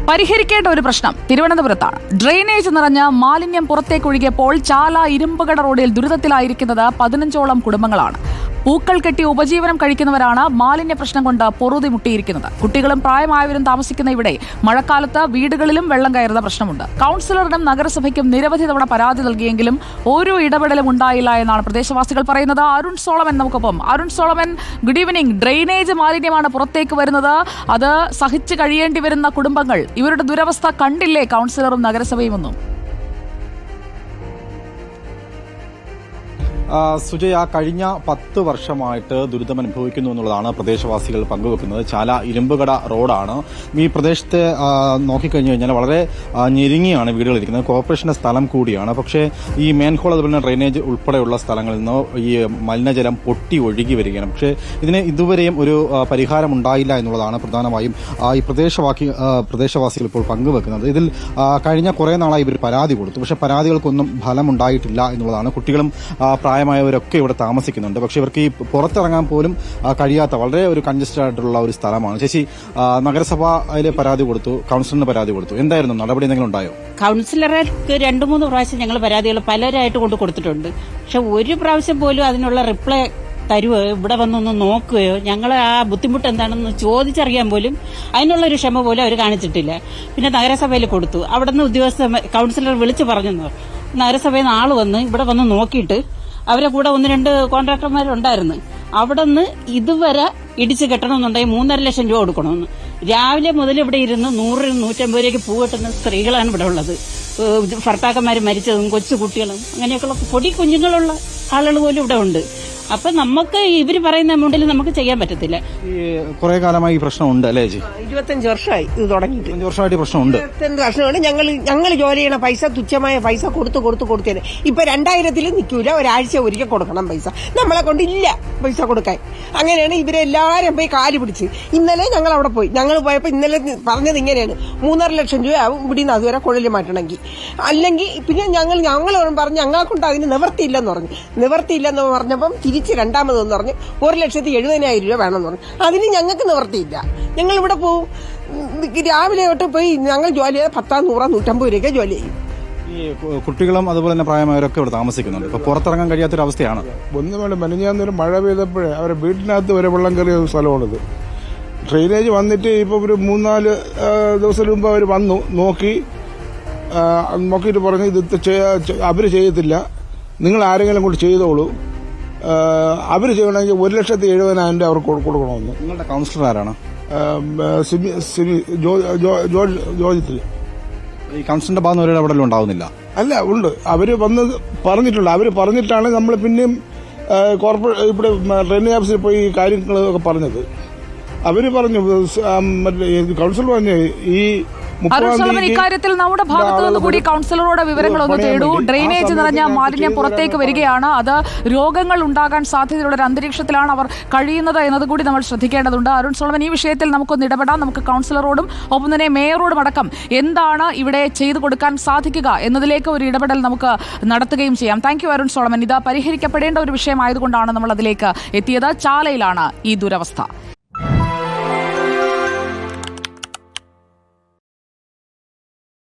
പരിഹരിക്കേണ്ട ഒരു പ്രശ്നം തിരുവനന്തപുരത്താണ്. ഡ്രെയിനേജ് നിറഞ്ഞ് മാലിന്യം പുറത്തേക്കൊഴുകിയപ്പോൾ ചാല ഇരുമ്പുകട റോഡിൽ ദുരിതത്തിലായിരിക്കുന്നത് 15ഓളം കുടുംബങ്ങളാണ്. പൂക്കൾ കെട്ടി ഉപജീവനം കഴിക്കുന്നവരാണ് മാലിന്യ പ്രശ്നം കൊണ്ട് പൊറുതിമുട്ടിയിരിക്കുന്നത്. കുട്ടികളും പ്രായമായവരും താമസിക്കുന്ന ഇവിടെ മഴക്കാലത്ത് വീടുകളിലും വെള്ളം കയറുന്ന പ്രശ്നമുണ്ട്. കൗൺസിലറിനും നഗരസഭയ്ക്കും നിരവധി തവണ പരാതി നൽകിയെങ്കിലും ഒരു ഇടപെടലും ഉണ്ടായില്ല എന്നാണ് പ്രദേശവാസികൾ പറയുന്നത്. അരുൺ സോളമൻ നമുക്കൊപ്പം. Arun Solomon, good evening. Drainage മാലിന്യമാണ് പുറത്തേക്ക് വരുന്നത്. അത് സഹിച്ചു കഴിയേണ്ടി വരുന്ന കുടുംബങ്ങൾ, ഇവരുടെ ദുരവസ്ഥ കണ്ടില്ലേ കൗൺസിലറും നഗരസഭയും ഒന്നും? സുജയ, കഴിഞ്ഞ 10 വർഷമായിട്ട് ദുരിതമനുഭവിക്കുന്നു എന്നുള്ളതാണ് പ്രദേശവാസികൾ പങ്കുവെക്കുന്നത്. ചാല ഇരുമ്പുകട റോഡാണ്. ഈ പ്രദേശത്തെ നോക്കിക്കഴിഞ്ഞു കഴിഞ്ഞാൽ വളരെ ഞെരുങ്ങിയാണ് വീടുകളിരിക്കുന്നത്. കോർപ്പറേഷന്റെ സ്ഥലം കൂടിയാണ്. പക്ഷേ ഈ മെയിൻഹോൾ, അതുപോലെ തന്നെ ഡ്രെയിനേജ് ഉൾപ്പെടെയുള്ള സ്ഥലങ്ങളിൽ നിന്ന് ഈ മലിനജലം പൊട്ടി ഒഴുകി വരികയാണ്. പക്ഷേ ഇതിന് ഇതുവരെയും ഒരു പരിഹാരം ഉണ്ടായില്ല എന്നുള്ളതാണ് പ്രധാനമായും ഈ പ്രദേശവാസികൾ ഇപ്പോൾ പങ്കുവെക്കുന്നത്. ഇതിൽ കഴിഞ്ഞ കുറേ നാളായി ഇവർ പരാതി കൊടുത്തു. പക്ഷേ പരാതികൾക്കൊന്നും ഫലമുണ്ടായിട്ടില്ല എന്നുള്ളതാണ്. കുട്ടികളും പ്രായമായവരൊക്കെ ഇവിടെ താമസിക്കുന്നുണ്ട്. പക്ഷെ ഇവർക്ക് ഈ പുറത്തിറങ്ങാൻ പോലും കഴിയാത്ത വളരെ ഒരു കൺജസ്റ്റഡ് ആയിട്ടുള്ള ഒരു സ്ഥലമാണ്. ചേച്ചി, നഗരസഭയിലെ പരാതി കൊടുത്തു, കൗൺസിലറിന് പരാതി കൊടുത്തു. എന്തായിരുന്നു നടപടി? എന്തെങ്കിലും ഉണ്ടായോ? കൗൺസിലർക്ക് 2-3 പ്രാവശ്യം ഞങ്ങൾ പരാതികൾ പലരായിട്ട് കൊണ്ട് കൊടുത്തിട്ടുണ്ട്. പക്ഷെ ഒരു പ്രാവശ്യം പോലും അതിനുള്ള റിപ്ലൈ തരുവോ, ഇവിടെ വന്നൊന്ന് നോക്കുകയോ, ഞങ്ങൾ ആ ബുദ്ധിമുട്ട് എന്താണെന്ന് ചോദിച്ചറിയാൻ പോലും അതിനുള്ളൊരു ക്ഷമ പോലും അവർ കാണിച്ചിട്ടില്ല. പിന്നെ നഗരസഭയിൽ കൊടുത്തു. അവിടെ നിന്ന് ഉദ്യോഗസ്ഥ കൗൺസിലർ വിളിച്ചു പറഞ്ഞു. നഗരസഭയിൽ നിന്ന് ആള് വന്ന് ഇവിടെ വന്ന് നോക്കിയിട്ട് അവരെ കൂടെ 1-2 കോൺട്രാക്ടർമാരുണ്ടായിരുന്നു. അവിടെ നിന്ന് ഇതുവരെ ഇടിച്ച് കെട്ടണമെന്നുണ്ടെങ്കിൽ 3.5 ലക്ഷം രൂപ കൊടുക്കണമെന്ന്. രാവിലെ മുതൽ ഇവിടെ ഇരുന്ന് 100-150 രൂപയ്ക്ക് പൂ കെട്ടുന്ന സ്ത്രീകളാണ് ഇവിടെ ഉള്ളത്. ഭർത്താക്കന്മാർ മരിച്ചതും കൊച്ചുകുട്ടികളും അങ്ങനെയൊക്കെയുള്ള പൊടി കുഞ്ഞുങ്ങളുള്ള ആളുകൾ പോലും ഇവിടെ ഉണ്ട്. അപ്പൊ നമുക്ക് ഇവര് പറയുന്ന എമൗണ്ടിൽ നമുക്ക് ചെയ്യാൻ പറ്റത്തില്ല. ഈ കുറെ കാലമായി ഈ പ്രശ്നമുണ്ട് അല്ലേ ചേച്ചി? 25 വർഷമായി ഇത് തുടങ്ങിയിട്ട്. 25 വർഷമായിട്ട് പ്രശ്നമുണ്ട്. 25 വർഷമാണ് ഞങ്ങൾ ജോലി ചെയ്യണ പൈസ, തുച്ഛമായ പൈസ കൊടുത്തേനെ. ഇപ്പൊ 2000 നിൽക്കൂല, ഒരാഴ്ച ഒരിക്കൽ കൊടുക്കണം പൈസ. നമ്മളെ കൊണ്ട് ഇല്ല പൈസ കൊടുക്കാൻ. അങ്ങനെയാണ് ഇവരെല്ലാരും പോയി കാല് പിടിച്ച്. ഇന്നലെ ഞങ്ങൾ അവിടെ പോയി. ഞങ്ങൾ പോയപ്പോ ഇന്നലെ പറഞ്ഞത് ഇങ്ങനെയാണ്: 3.5 ലക്ഷം രൂപ ആവും ഇവിടുന്ന് അതുവരെ കുഴൽ മാറ്റണമെങ്കിൽ. അല്ലെങ്കിൽ പിന്നെ ഞങ്ങൾ പറഞ്ഞ് ഞങ്ങളെ കൊണ്ട് അതിന് നിവർത്തിയില്ലെന്ന് പറഞ്ഞപ്പം തിരിച്ച് രണ്ടാമതെന്ന് പറഞ്ഞു 1,70,70,000 രൂപ വേണമെന്ന് പറഞ്ഞു. അതിന് ഞങ്ങൾക്ക് നിവർത്തിയില്ല. ഞങ്ങൾ ഇവിടെ പോവും. രാവിലെ തൊട്ട് പോയി ഞങ്ങൾ ജോലി ചെയ്ത് 10, 100, 150 രൂപയ്ക്ക് ജോലി ചെയ്യും. ഈ കുട്ടികളും അതുപോലെ തന്നെ പ്രായമായവരൊക്കെ ഇവിടെ താമസിക്കുന്നുണ്ട്. ഇപ്പൊ പുറത്തിറങ്ങാൻ കഴിയാത്തൊരവസ്ഥയാണ്. ഒന്നും വേണ്ട, മെനഞ്ഞാന്നൊരു മഴ പെയ്തപ്പോഴേ അവരെ വീട്ടിനകത്ത് വരെ വെള്ളം കയറിയ സ്ഥലമാണിത്. ഡ്രെയിനേജ് വന്നിട്ട് ഇപ്പോൾ ഒരു 3-4 ദിവസം മുമ്പ് അവർ വന്നു നോക്കിയിട്ട് പറഞ്ഞു ഇത് അവർ ചെയ്യത്തില്ല, നിങ്ങൾ ആരെങ്കിലും കൊണ്ട് ചെയ്തോളൂ. അവർ ചെയ്യണമെങ്കിൽ 1,70,70,000 രൂപ അവർക്ക് കൊടുക്കണമെന്ന്. നിങ്ങളുടെ കൗൺസിലർ ആരാണ്? ജോജിത്തിൽ. ഈ കൗൺസിലറിന്റെ ഭാഗം ഒരു ഇടപെടലും ഉണ്ടാവുന്നില്ല? അല്ല, ഉണ്ട്. അവര് വന്ന് പറഞ്ഞിട്ടുണ്ട്. അവര് പറഞ്ഞിട്ടാണ് നമ്മൾ പിന്നെയും ഇവിടെ ട്രെയിനിങ് ഓഫീസിൽ പോയി ഈ കാര്യങ്ങളൊക്കെ പറഞ്ഞത്. അവര് പറഞ്ഞു, കൗൺസിലർ പറഞ്ഞു ഈ ഇക്കാര്യത്തിൽ നമ്മുടെ ഭാഗത്തു നിന്ന് കൂടി കൗൺസിലറോട് വിവരങ്ങളൊന്ന് തേടൂ. ഡ്രെയിനേജ് നിറഞ്ഞ മാലിന്യം പുറത്തേക്ക് വരികയാണ്. അത് രോഗങ്ങൾ ഉണ്ടാകാൻ സാധ്യതയുള്ള ഒരു അന്തരീക്ഷത്തിലാണ് അവർ കഴിയുന്നത് എന്നതുകൂടി നമ്മൾ ശ്രദ്ധിക്കേണ്ടതുണ്ട്. അരുൺ സോളമൻ, ഈ വിഷയത്തിൽ നമുക്കൊന്ന് ഇടപെടാം. നമുക്ക് കൗൺസിലറോടും ഒപ്പം തന്നെ മേയറോടും അടക്കം എന്താണ് ഇവിടെ ചെയ്തു കൊടുക്കാൻ സാധിക്കുക എന്നതിലേക്ക് ഒരു ഇടപെടൽ നമുക്ക് നടത്തുകയും ചെയ്യാം. Thank you Arun Solomon. ഇത് പരിഹരിക്കപ്പെടേണ്ട ഒരു വിഷയമായതുകൊണ്ടാണ് നമ്മൾ അതിലേക്ക് എത്തിയത്. ചാലയിലാണ് ഈ ദുരവസ്ഥ.